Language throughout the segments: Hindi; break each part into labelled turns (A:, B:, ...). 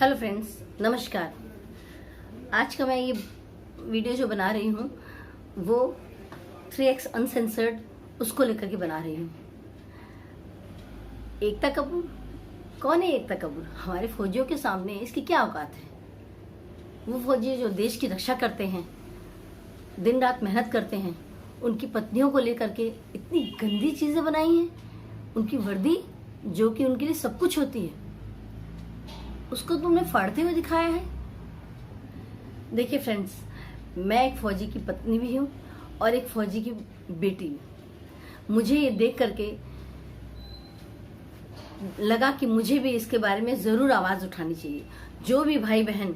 A: हेलो फ्रेंड्स, नमस्कार। आज का मैं ये वीडियो जो बना रही हूँ वो 3x अनसेंसर्ड उसको लेकर के बना रही हूँ। एकता कपूर कौन है? एकता कपूर हमारे फौजियों के सामने इसकी क्या औकात है? वो फौजी जो देश की रक्षा करते हैं, दिन रात मेहनत करते हैं, उनकी पत्नियों को लेकर के इतनी गंदी चीजें बनाई हैं। उनकी वर्दी जो कि उनके लिए सब कुछ होती है, उसको तुमने फाड़ते हुए दिखाया है। देखिए फ्रेंड्स, मैं एक फौजी की पत्नी भी हूँ और एक फौजी की बेटी भी। मुझे ये देख करके लगा कि मुझे भी इसके बारे में जरूर आवाज उठानी चाहिए। जो भी भाई बहन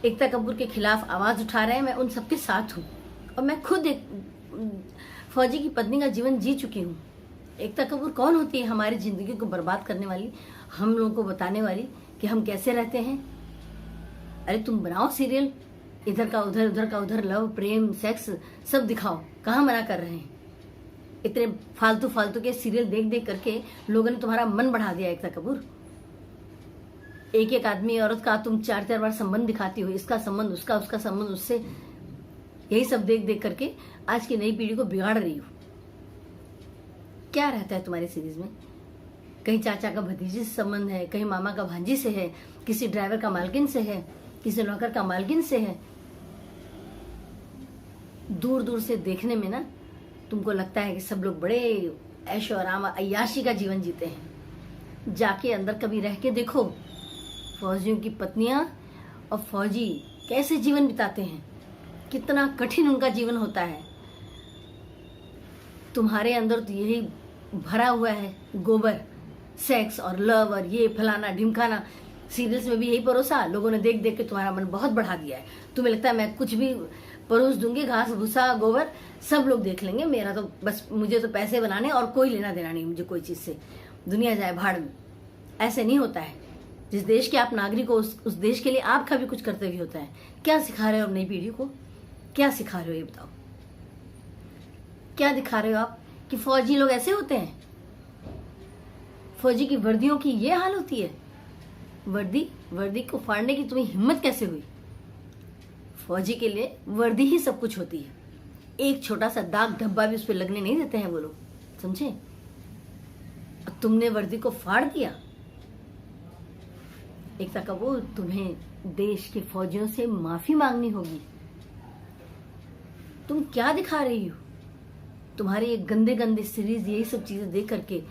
A: एकता कपूर के खिलाफ आवाज उठा रहे हैं, मैं उन सबके साथ हूँ और मैं खुद एक फौजी की पत्नी का जीवन जी चुकी हूँ। एकता कपूर कौन होती है? हमारी जिंदगी को बर्बाद करने वाली, हम लोगों को बताने वाली कि हम कैसे रहते हैं। अरे तुम बनाओ सीरियल, इधर का उधर, उधर का उधर, लव, प्रेम, सेक्स सब दिखाओ। कहाँ मना कर रहे हैं? इतने फालतू फालतू के सीरियल देख देख करके लोगों ने तुम्हारा मन बढ़ा दिया। एकता कपूर, एक एक आदमी औरत का तुम चार चार बार संबंध दिखाती हो, इसका संबंध उसका, उसका संबंध उससे। यही सब देख देख करके आज की नई पीढ़ी को बिगाड़ रही हो। क्या रहता है तुम्हारी सीरीज में? कहीं चाचा का भतीजे से संबंध है, कहीं मामा का भांजी से है, किसी ड्राइवर का मालकिन से है, किसी नौकर का मालकिन से है। दूर दूर से देखने में ना तुमको लगता है कि सब लोग बड़े ऐशो आराम अय्याशी का जीवन जीते हैं। जाके अंदर कभी रह के देखो, फौजियों की पत्नियां और फौजी कैसे जीवन बिताते हैं, कितना कठिन उनका जीवन होता है। तुम्हारे अंदर तो यही भरा हुआ है, गोबर, सेक्स और लव और ये फलाना ढिमकाना। सीरियल्स में भी यही परोसा, लोगों ने देख देख के तुम्हारा मन बहुत बढ़ा दिया है। तुम्हें लगता है मैं कुछ भी परोस दूंगी, घास भूसा गोबर सब लोग देख लेंगे, मेरा तो बस, मुझे तो पैसे बनाने और कोई लेना देना नहीं मुझे कोई चीज से, दुनिया जाए भाड़ में। ऐसे नहीं होता है। जिस देश के आप नागरिक हो उस देश के लिए आपका भी कुछ कर्तव्य होता है। क्या सिखा रहे हो नई पीढ़ी को? क्या सिखा रहे हो ये बताओ? क्या दिखा रहे हो आप कि फौजी लोग ऐसे होते हैं? फौजी की वर्दियों की ये हाल होती है? वर्दी को फाड़ने की तुम्हें हिम्मत कैसे हुई? फौजी के लिए वर्दी ही सब कुछ होती है। एक छोटा सा दाग धब्बा भी उस पर लगने नहीं देते हैं वो लोग, समझे? तुमने वर्दी को फाड़ दिया। एकता कपूर, तुम्हें देश के फौजियों से माफी मांगनी होगी। तुम क्या दिखा रही हो? तुम्हारे ये गंदे गंदे सीरीज, यही सब चीजें देख करके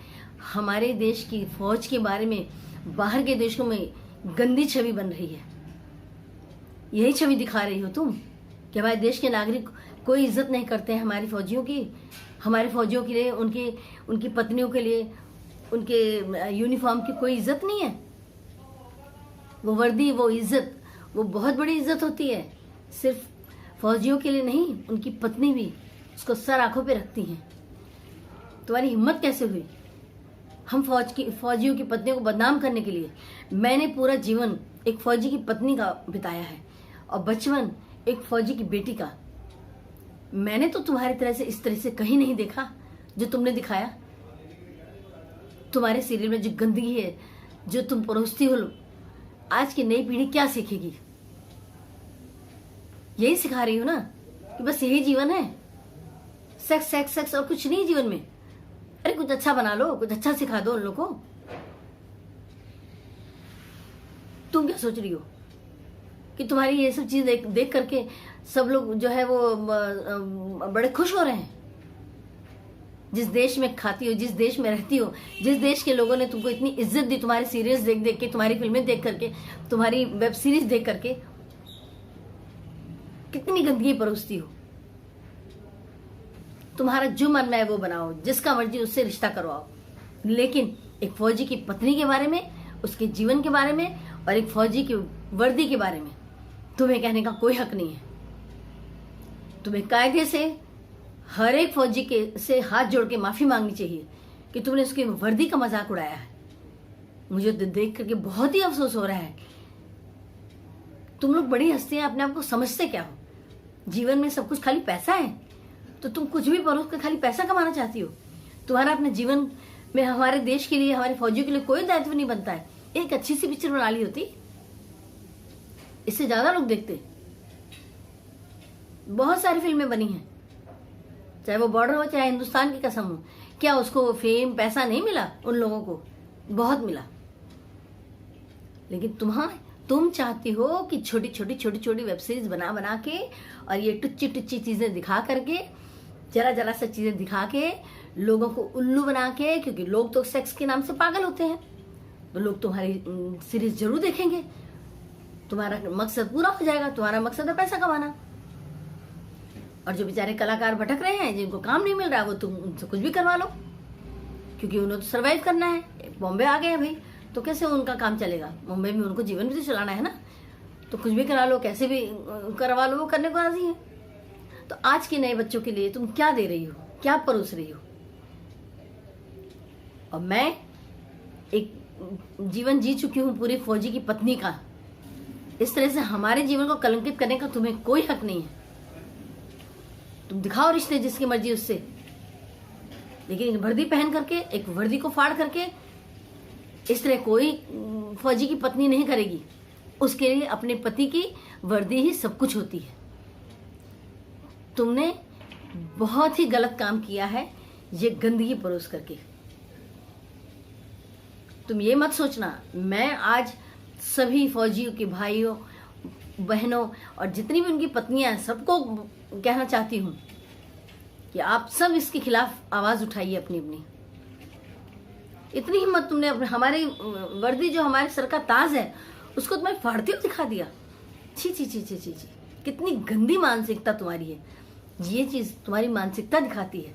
A: हमारे देश की फौज के बारे में बाहर के देशों में गंदी छवि बन रही है। यही छवि दिखा रही हो तुम कि हमारे देश के नागरिक कोई इज्जत नहीं करते हैं हमारी फौजियों की। हमारे फौजियों के लिए, उनकी पत्नियों के लिए, उनके यूनिफॉर्म की कोई इज्जत नहीं है। वो वर्दी, वो इज्जत, वो बहुत बड़ी इज्जत होती है। सिर्फ फौजियों के लिए नहीं, उनकी पत्नी भी उसको सर आंखों पे रखती हैं। तुम्हारी हिम्मत कैसे हुई? हम फौजियों की पत्नियों को बदनाम करने के लिए? मैंने पूरा जीवन एक फौजी की पत्नी का बिताया है और बचपन एक फौजी की बेटी का। मैंने तो तुम्हारी तरह से इस तरह से कहीं नहीं देखा जो तुमने दिखाया। तुम्हारे सीरियल में जो गंदगी है, जो तुम परोसती हो, आज की नई पीढ़ी क्या सीखेगी? यही सिखा रही हो ना कि बस यही जीवन है, सेक्स सेक्स सेक्स और कुछ नहीं जीवन में। अरे कुछ अच्छा बना लो, कुछ अच्छा सिखा दो उन लोगों को। तुम क्या सोच रही हो कि तुम्हारी ये सब चीज देख करके सब लोग जो है वो बड़े खुश हो रहे हैं? जिस देश में खाती हो, जिस देश में रहती हो, जिस देश के लोगों ने तुमको इतनी इज्जत दी, तुम्हारे सीरियल्स देख देख के, तुम्हारी फिल्में देख करके, तुम्हारी वेब सीरीज देख करके, कितनी गंदगी परोसती हो। तुम्हारा जो मन में है वो बनाओ, जिसका मर्जी उससे रिश्ता करवाओ, लेकिन एक फौजी की पत्नी के बारे में, उसके जीवन के बारे में और एक फौजी की वर्दी के बारे में तुम्हें कहने का कोई हक नहीं है। तुम्हें कायदे से हर एक फौजी के से हाथ जोड़ के माफी मांगनी चाहिए कि तुमने उसकी वर्दी का मजाक उड़ाया है। मुझे देख करके बहुत ही अफसोस हो रहा है। तुम लोग बड़ी हंसते हैं, अपने आप को समझते क्या हो? जीवन में सब कुछ खाली पैसा है, तो तुम कुछ भी परोस कर खाली पैसा कमाना चाहती हो। तुम्हारा अपने जीवन में हमारे देश के लिए, हमारे फौजियों के लिए कोई दायित्व नहीं बनता है। एक अच्छी सी पिक्चर बना ली होती, इससे ज्यादा लोग देखते। बहुत सारी फिल्में बनी हैं, चाहे वो बॉर्डर हो चाहे हिंदुस्तान की कसम हो। क्या उसको फेम पैसा नहीं मिला? उन लोगों को बहुत मिला। लेकिन तुम चाहती हो कि छोटी छोटी वेब सीरीज बना बना के और ये टुच्ची टुच्ची चीजें दिखा करके, जरा सा चीजें दिखा के लोगों को उल्लू बना के, क्योंकि लोग तो सेक्स के नाम से पागल होते हैं, तो लोग तुम्हारी सीरीज जरूर देखेंगे। तुम्हारा मकसद पूरा हो जाएगा। तुम्हारा मकसद है पैसा कमाना। और जो बेचारे कलाकार भटक रहे हैं, जिनको काम नहीं मिल रहा, वो तुम उनसे कुछ भी करवा लो, क्योंकि उन्हें तो सर्वाइव करना है। बॉम्बे आ गए हैं भाई, तो कैसे उनका काम चलेगा? मुंबई में उनको जीवन भी तो चलाना है ना। तो कुछ भी करा लो, कैसे भी करवा लो, वो करने को राजी है। तो आज के नए बच्चों के लिए तुम क्या दे रही हो, क्या परोस रही हो? और मैं एक जीवन जी चुकी हूं पूरी फौजी की पत्नी का। इस तरह से हमारे जीवन को कलंकित करने का तुम्हें कोई हक नहीं है। तुम दिखाओ रिश्ते जिसकी मर्जी उससे, लेकिन एक वर्दी पहन करके, एक वर्दी को फाड़ करके इस तरह कोई फौजी की पत्नी नहीं करेगी। उसके लिए अपने पति की वर्दी ही सब कुछ होती है। तुमने बहुत ही गलत काम किया है ये गंदगी परोस करके। तुम ये मत सोचना, मैं आज सभी फौजियों के भाइयों बहनों और जितनी भी उनकी पत्नियां हैं सबको कहना चाहती हूं कि आप सब इसके खिलाफ आवाज उठाइए अपनी अपनी। इतनी हिम्मत तुमने अपने, हमारी वर्दी जो हमारे सर का ताज है उसको तुम्हें फाड़ते हुए दिखा दिया। छी छी छी छी छी छी, कितनी गंदी मानसिकता तुम्हारी है। ये चीज तुम्हारी मानसिकता दिखाती है।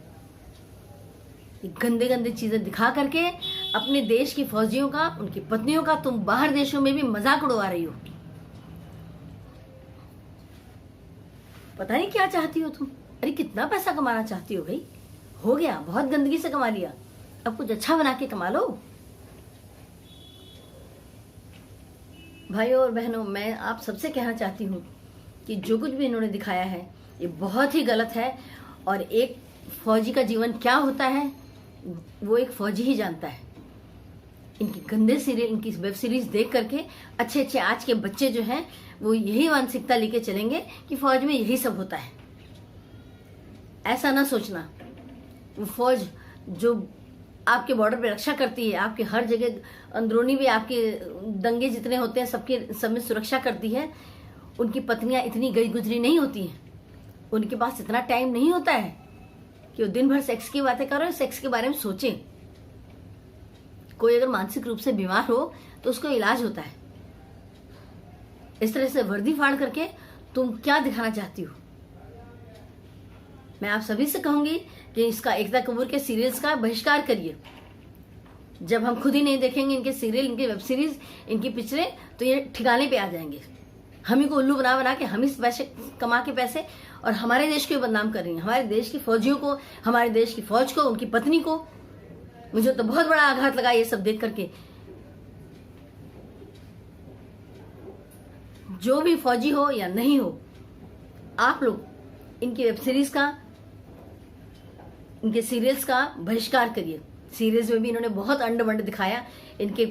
A: गंदे गंदे चीजें दिखा करके अपने देश की फौजियों का, उनकी पत्नियों का तुम बाहर देशों में भी मजाक उड़वा रही हो। पता नहीं क्या चाहती हो तुम। अरे कितना पैसा कमाना चाहती हो भाई? हो गया, बहुत गंदगी से कमा लिया, अब कुछ अच्छा बना के कमा लो। भाइयों और बहनों, मैं आप सबसे कहना चाहती हूँ कि जो कुछ भी इन्होंने दिखाया है ये बहुत ही गलत है। और एक फौजी का जीवन क्या होता है वो एक फौजी ही जानता है। इनकी गंदे सीरियल, इनकी वेब सीरीज देख करके अच्छे आज के बच्चे जो हैं वो यही मानसिकता लेके चलेंगे कि फौज में यही सब होता है। ऐसा ना सोचना। वो फौज जो आपके बॉर्डर पे रक्षा करती है, आपके हर जगह अंदरूनी भी आपके दंगे जितने होते हैं सबके सब में सुरक्षा करती है, उनकी पत्नियां इतनी गई गुजरी नहीं होती हैं। उनके पास इतना टाइम नहीं होता है कि वो दिन भर सेक्स की बातें करो, सेक्स के बारे में सोचें। कोई अगर मानसिक रूप से बीमार हो तो उसको इलाज होता है। इस तरह से वर्दी फाड़ करके तुम क्या दिखाना चाहती हो? मैं आप सभी से कहूंगी कि इसका एकता कपूर के सीरियल्स का बहिष्कार करिए। जब हम खुद ही नहीं देखेंगे इनके सीरियल, इनके वेब सीरीज, इनकी पिक्चरें, तो ये ठिकाने पे आ जाएंगे। हम ही को उल्लू बना बना के हम ही पैसे कमा के पैसे और हमारे देश को बदनाम कर रही हैं, हमारे देश की फौजियों को, हमारे देश की फौज को, उनकी पत्नी को। मुझे तो बहुत बड़ा आघात लगा ये सब देख करके। जो भी फौजी हो या नहीं हो, आप लोग इनकी वेब सीरीज का, इनके सीरियल्स का बहिष्कार करिए। सीरीज में भी इन्होंने बहुत अंड दिखाया। इनके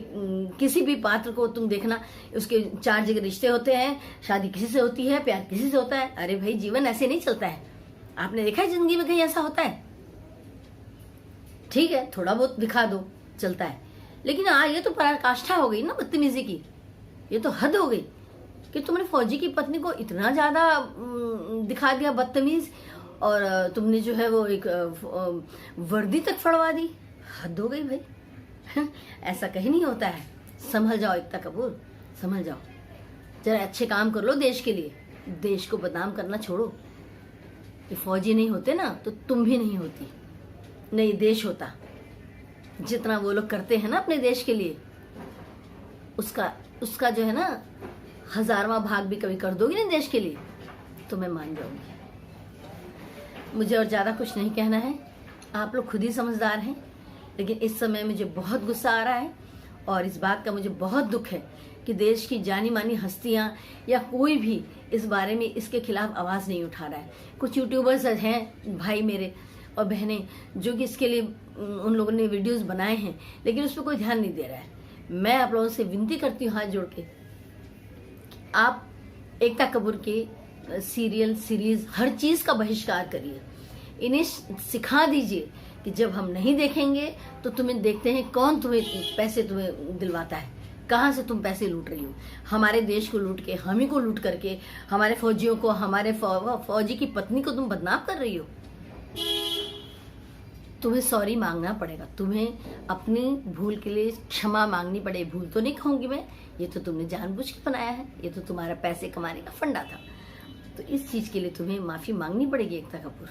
A: किसी भी पात्र को तुम देखना, उसके 4 जगह रिश्ते होते हैं, शादी किसी से होती है, प्यार किसी से होता है। अरे भाई, जीवन ऐसे नहीं चलता है। आपने देखा है जिंदगी में कहीं ऐसा होता है? ठीक है, थोड़ा बहुत दिखा दो, चलता है, लेकिन ये तो पराकाष्ठा हो गई ना बदतमीजी की। ये तो हद हो गई कि तुमने फौजी की पत्नी को इतना ज्यादा दिखा दिया बदतमीज, और तुमने जो है वो एक वर्दी तक फड़वा दी। हद हो गई भाई। ऐसा कहीं नहीं होता है। संभल जाओ एकता कपूर, संभल जाओ। जरा अच्छे काम कर लो देश के लिए। देश को बदनाम करना छोड़ो। ये फौजी नहीं होते ना तो तुम भी नहीं होती, नहीं देश होता। जितना वो लोग करते हैं ना अपने देश के लिए, उसका जो है ना 1000वां भाग भी कभी कर दोगी ना देश के लिए तो मैं मान जाऊंगी। मुझे और ज्यादा कुछ नहीं कहना है, आप लोग खुद ही समझदार हैं। लेकिन इस समय मुझे बहुत गुस्सा आ रहा है और इस बात का मुझे बहुत दुख है कि देश की जानी मानी हस्तियां या कोई भी इस बारे में, इसके खिलाफ आवाज नहीं उठा रहा है। कुछ यूट्यूबर्स हैं भाई मेरे और बहनें जो कि इसके लिए उन लोगों ने वीडियोस बनाए हैं, लेकिन उस पर कोई ध्यान नहीं दे रहा है। मैं आप लोगों से विनती करती हूँ हाथ जोड़ के, आप एकता कपूर के सीरियल, सीरीज, हर चीज का बहिष्कार करिए। इन्हें सिखा दीजिए कि जब हम नहीं देखेंगे तो तुम्हें देखते हैं कौन तुम्हें पैसे तुम्हें दिलवाता है, कहाँ से तुम पैसे लूट रही हो। हमारे देश को लूट के, हम ही को लूट करके, हमारे फौजियों को, हमारे फौजी की पत्नी को तुम बदनाम कर रही हो। तुम्हें सॉरी मांगना पड़ेगा, तुम्हें अपनी भूल के लिए क्षमा मांगनी पड़ेगी। भूल तो नहीं कहूंगी मैं, ये तो तुमने जानबूझ के बनाया है, ये तो तुम्हारा पैसे कमाने का फंडा था। तो इस चीज के लिए तुम्हें माफी मांगनी पड़ेगी एकता कपूर।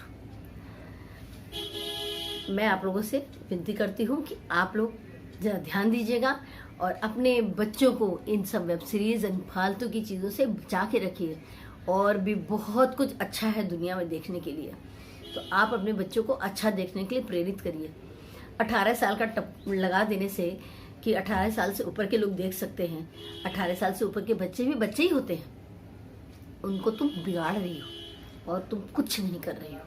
A: मैं आप लोगों से विनती करती हूँ कि आप लोग जरा ध्यान दीजिएगा और अपने बच्चों को इन सब वेब सीरीज, इन फालतू की चीज़ों से बचा के रखिए। और भी बहुत कुछ अच्छा है दुनिया में देखने के लिए, तो आप अपने बच्चों को अच्छा देखने के लिए प्रेरित करिए। 18 साल का टप लगा देने से कि 18 साल से ऊपर के लोग देख सकते हैं, 18 साल से ऊपर के बच्चे भी बच्चे ही होते हैं, उनको तुम बिगाड़ रही हो और तुम कुछ नहीं कर रही हो।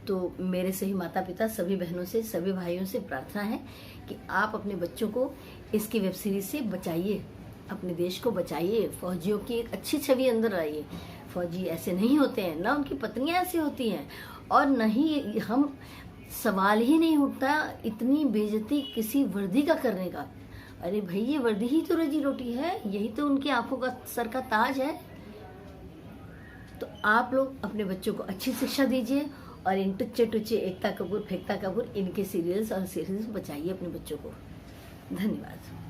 A: तो मेरे सही माता पिता, सभी बहनों से, सभी भाइयों से प्रार्थना है कि आप अपने बच्चों को इसकी वेब सीरीज से बचाइए, अपने देश को बचाइए, फौजियों की एक अच्छी छवि अंदर लाइए। फौजी ऐसे नहीं होते हैं, ना उनकी पत्नियां ऐसी होती हैं, और नहीं हम सवाल ही नहीं उठता इतनी बेइज्जती किसी वर्दी का करने का। अरे भाई, ये वर्दी ही तो रोजी रोटी है, यही तो उनकी आंखों का सर का ताज है। तो आप लोग अपने बच्चों को अच्छी शिक्षा दीजिए और इन टुच्चे टुच्चे एकता कपूर, फेंकता कपूर, इनके सीरियल्स और सीरीज बचाइए अपने बच्चों को। धन्यवाद।